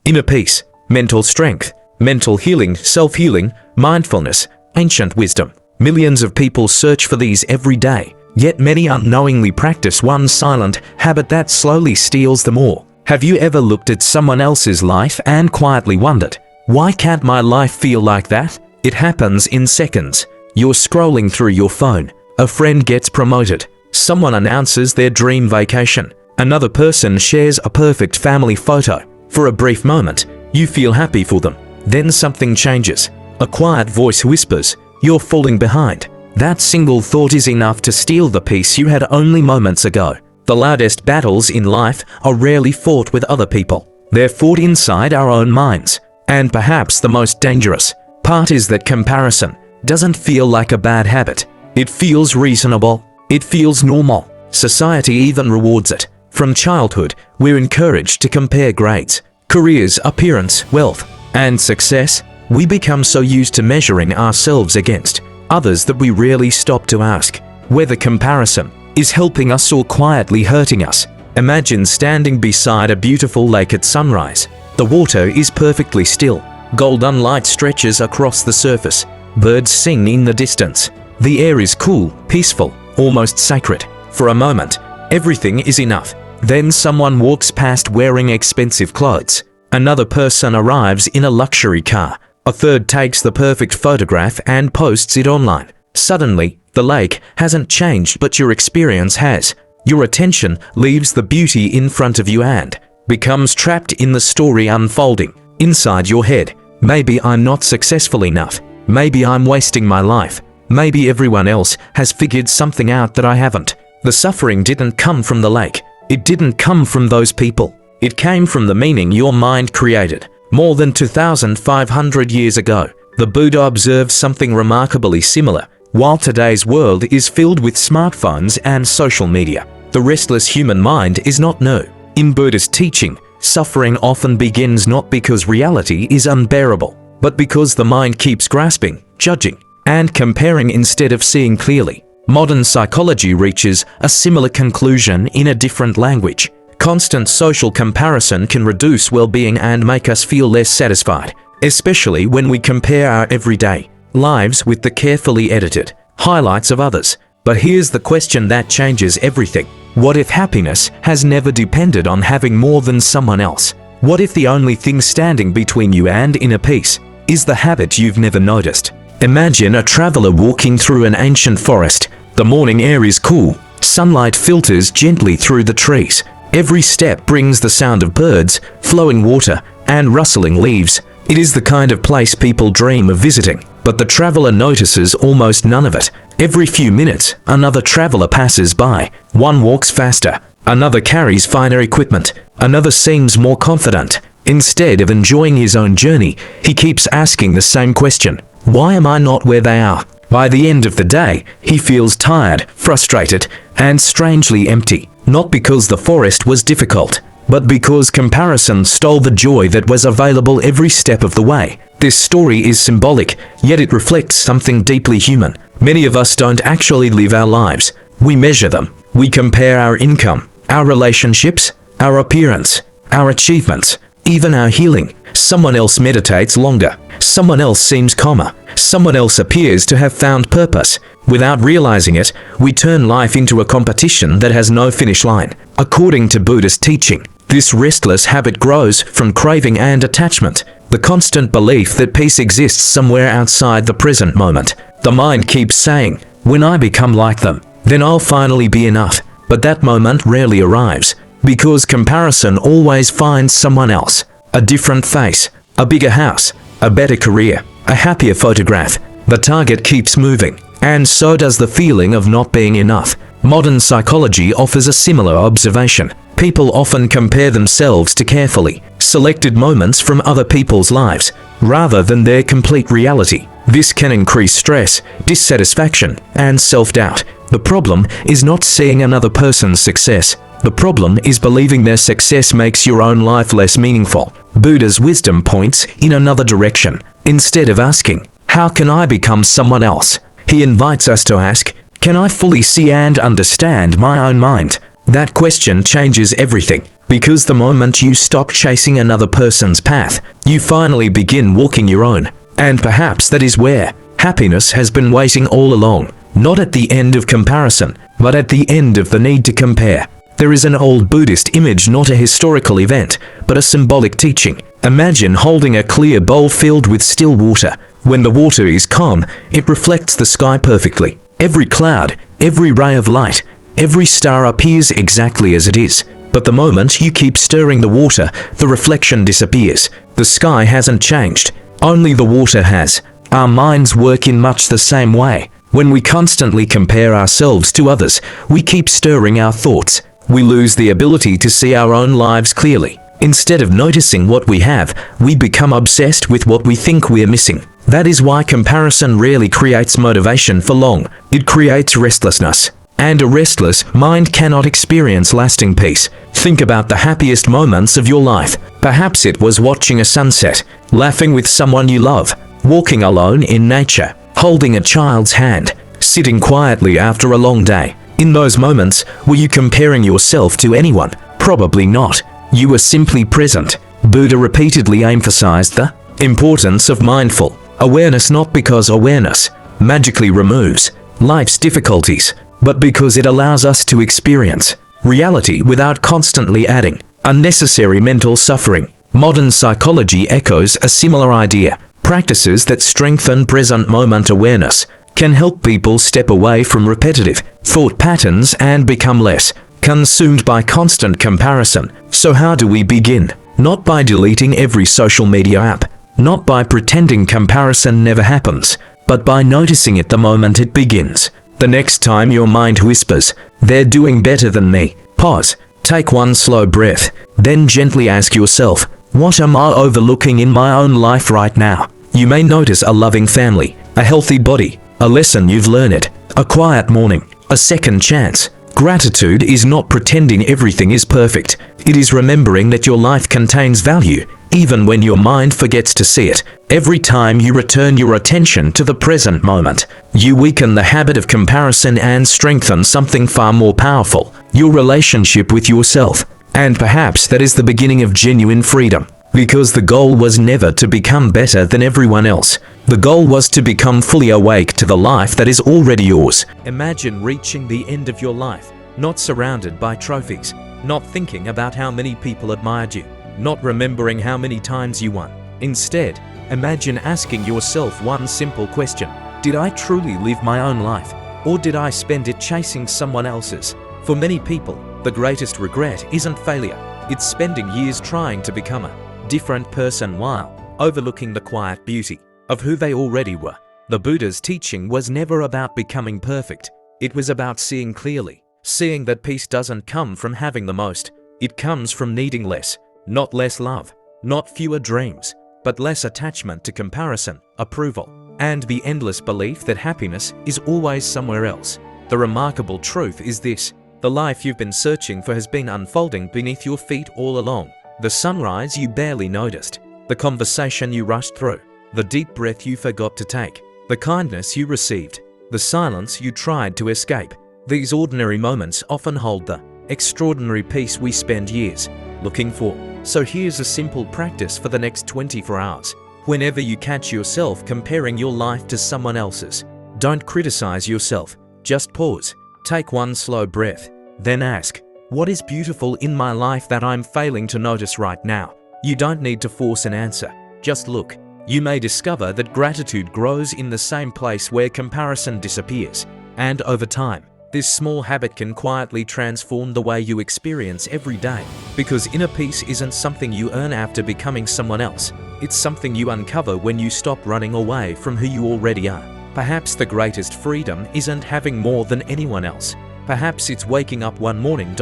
inner peace, mental strength, mental healing, self-healing, mindfulness, ancient wisdom. Millions of people search for these every day, yet many unknowingly practice one silent habit that slowly steals them all. Have you ever looked at someone else's life and quietly wondered, why can't my life feel like that? It happens in seconds. You're scrolling through your phone. A friend gets promoted. Someone announces their dream vacation. Another person shares a perfect family photo. For a brief moment, you feel happy for them. Then something changes. A quiet voice whispers, "You're falling behind." That single thought is enough to steal the peace you had only moments ago. The loudest battles in life are rarely fought with other people. They're fought inside our own minds. And perhaps the most dangerous part is that comparison doesn't feel like a bad habit. It feels reasonable. It feels normal. Society even rewards it. From childhood, we're encouraged to compare grades, careers, appearance, wealth, and success. We become so used to measuring ourselves against others that we rarely stop to ask whether comparison is helping us or quietly hurting us. Imagine standing beside a beautiful lake at sunrise. The water is perfectly still. Golden light stretches across the surface. Birds sing in the distance. The air is cool, peaceful, almost sacred. For a moment, everything is enough. Then someone walks past wearing expensive clothes. Another person arrives in a luxury car. A third takes the perfect photograph and posts it online. Suddenly, the lake hasn't changed, but your experience has. Your attention leaves the beauty in front of you and becomes trapped in the story unfolding inside your head. Maybe I'm not successful enough. Maybe I'm wasting my life. Maybe everyone else has figured something out that I haven't. The suffering didn't come from the lake. It didn't come from those people. It came from the meaning your mind created. More than 2,500 years ago, the Buddha observed something remarkably similar. While today's world is filled with smartphones and social media, the restless human mind is not new. In Buddhist teaching, suffering often begins not because reality is unbearable, but because the mind keeps grasping, judging, and comparing instead of seeing clearly. Modern psychology reaches a similar conclusion in a different language. Constant social comparison can reduce well-being and make us feel less satisfied, especially when we compare our everyday lives with the carefully edited highlights of others. But here's the question that changes everything. What if happiness has never depended on having more than someone else? What if the only thing standing between you and inner peace is the habit you've never noticed? Imagine a traveler walking through an ancient forest. The morning air is cool. Sunlight filters gently through the trees. Every step brings the sound of birds, flowing water, and rustling leaves. It is the kind of place people dream of visiting, but the traveler notices almost none of it. Every few minutes, another traveler passes by. One walks faster, another carries finer equipment, another seems more confident. Instead of enjoying his own journey, he keeps asking the same question: why am I not where they are? By the end of the day, he feels tired, frustrated, and strangely empty. Not because the forest was difficult, but because comparison stole the joy that was available every step of the way. This story is symbolic, yet it reflects something deeply human. Many of us don't actually live our lives. We measure them. We compare our income, our relationships, our appearance, our achievements, even our healing. Someone else meditates longer. Someone else seems calmer. Someone else appears to have found purpose. Without realizing it, we turn life into a competition that has no finish line. According to Buddhist teaching, this restless habit grows from craving and attachment, the constant belief that peace exists somewhere outside the present moment. The mind keeps saying, when I become like them, then I'll finally be enough. But that moment rarely arrives, because comparison always finds someone else. A different face, a bigger house, a better career, a happier photograph. The target keeps moving, and so does the feeling of not being enough. Modern psychology offers a similar observation. People often compare themselves to carefully selected moments from other people's lives, rather than their complete reality. This can increase stress, dissatisfaction, and self-doubt. The problem is not seeing another person's success. The problem is believing their success makes your own life less meaningful. Buddha's wisdom points in another direction. Instead of asking, how can I become someone else? He invites us to ask, can I fully see and understand my own mind? That question changes everything, because the moment you stop chasing another person's path, you finally begin walking your own. And perhaps that is where happiness has been waiting all along, not at the end of comparison, but at the end of the need to compare. There is an old Buddhist image, not a historical event, but a symbolic teaching. Imagine holding a clear bowl filled with still water. When the water is calm, it reflects the sky perfectly. Every cloud, every ray of light, every star appears exactly as it is. But the moment you keep stirring the water, the reflection disappears. The sky hasn't changed, only the water has. Our minds work in much the same way. When we constantly compare ourselves to others, we keep stirring our thoughts. We lose the ability to see our own lives clearly. Instead of noticing what we have, we become obsessed with what we think we're missing. That is why comparison rarely creates motivation for long. It creates restlessness. And a restless mind cannot experience lasting peace. Think about the happiest moments of your life. Perhaps it was watching a sunset, laughing with someone you love, walking alone in nature, holding a child's hand, sitting quietly after a long day. In those moments, were you comparing yourself to anyone? Probably not. You were simply present. Buddha repeatedly emphasized the importance of mindful awareness, not because awareness magically removes life's difficulties, but because it allows us to experience reality without constantly adding unnecessary mental suffering. Modern psychology echoes a similar idea. Practices that strengthen present moment awareness can help people step away from repetitive thought patterns and become less consumed by constant comparison. So how do we begin? Not by deleting every social media app, not by pretending comparison never happens, but by noticing it the moment it begins. The next time your mind whispers, "They're doing better than me," pause, take one slow breath, then gently ask yourself, what am I overlooking in my own life right now? You may notice a loving family, a healthy body, a lesson you've learned, a quiet morning, a second chance. Gratitude is not pretending everything is perfect. It is remembering that your life contains value, even when your mind forgets to see it. Every time you return your attention to the present moment, you weaken the habit of comparison and strengthen something far more powerful, your relationship with yourself. And perhaps that is the beginning of genuine freedom. Because the goal was never to become better than everyone else. The goal was to become fully awake to the life that is already yours. Imagine reaching the end of your life, not surrounded by trophies, not thinking about how many people admired you, not remembering how many times you won. Instead, imagine asking yourself one simple question. Did I truly live my own life, or did I spend it chasing someone else's? For many people, the greatest regret isn't failure. It's spending years trying to become a different person while overlooking the quiet beauty of who they already were. The Buddha's teaching was never about becoming perfect. It was about seeing clearly, seeing that peace doesn't come from having the most. It comes from needing less, not less love, not fewer dreams, but less attachment to comparison, approval, and the endless belief that happiness is always somewhere else. The remarkable truth is this: the life you've been searching for has been unfolding beneath your feet all along. The sunrise you barely noticed, the conversation you rushed through, the deep breath you forgot to take, the kindness you received, the silence you tried to escape. These ordinary moments often hold the extraordinary peace we spend years looking for. So here's a simple practice for the next 24 hours. Whenever you catch yourself comparing your life to someone else's, don't criticize yourself. Just pause, take one slow breath, then ask, what is beautiful in my life that I'm failing to notice right now? You don't need to force an answer, just look. You may discover that gratitude grows in the same place where comparison disappears. And over time, this small habit can quietly transform the way you experience every day. Because inner peace isn't something you earn after becoming someone else. It's something you uncover when you stop running away from who you already are. Perhaps the greatest freedom isn't having more than anyone else. Perhaps it's waking up one morning,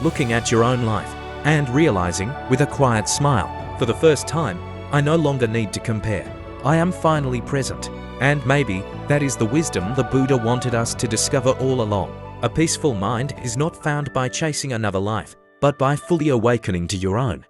looking at your own life, and realizing, with a quiet smile, for the first time, I no longer need to compare. I am finally present. And maybe that is the wisdom the Buddha wanted us to discover all along. A peaceful mind is not found by chasing another life, but by fully awakening to your own.